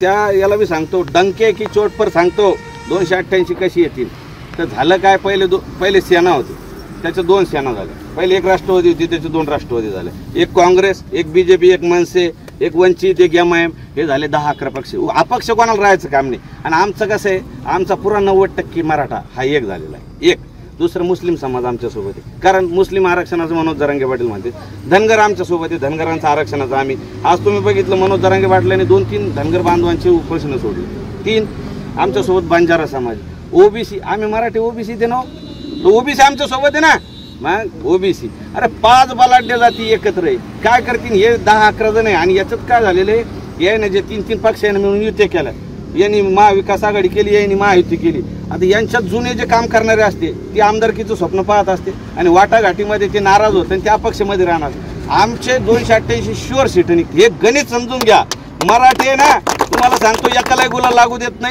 याला मी सांगतो डंके की चोट पर सांगतो 288 कशी येतील तर झालं काय पहिले सेना होती त्याच्या दोन सेना झाल्या पहिले एक राष्ट्रवादी होती त्याचे दोन राष्ट्रवादी झाले एक काँग्रेस एक बीजेपी एक मनसे एक वंचित एक एमआयएम हे झाले 10-11 पक्ष अपक्ष कोणाला राहायचं काम नाही आणि आमचं कसं आहे आमचा पुरा 90% मराठा हा एक झालेला आहे एक दुसरं मुस्लिम समाज आमच्या सोबत आहे कारण मुस्लिम आरक्षणाचं मनोज जरांगे पाटील म्हणते धनगर आमच्या सोबत आहे धनगरांचं आरक्षणाचं आम्ही आज तुम्ही बघितलं मनोज जरांगे पाटलांनी 2-3 धनगर बांधवांची उपोषण सोडली 3 आमच्या सोबत बंजारा समाज ओबीसी आम्ही मराठी ओबीसी दे ना ओबीसी आमच्या सोबत आहे ना मग ओबीसी अरे 5 बलाढ्य जाती एकत्र आहे काय करतील हे 10-11 जण आहे आणि याच्यात काय झालेलं आहे याने जे 3 पक्ष आहे मिळून युती केलं यांनी महाविकास आघाडी केली यांनी महायुती केली आता यांच्यात जुने जे काम करणारे असते ती आमदारकीचं स्वप्न पाहत असते आणि वाटाघाटीमध्ये ते नाराज होते आणि त्या अपक्षमध्ये राहणार आमचे 288 शुअर सीट हे गणित समजून घ्या मराठी आहे ना तुम्हाला सांगतो एकाला गुलाल लागू देत नाही।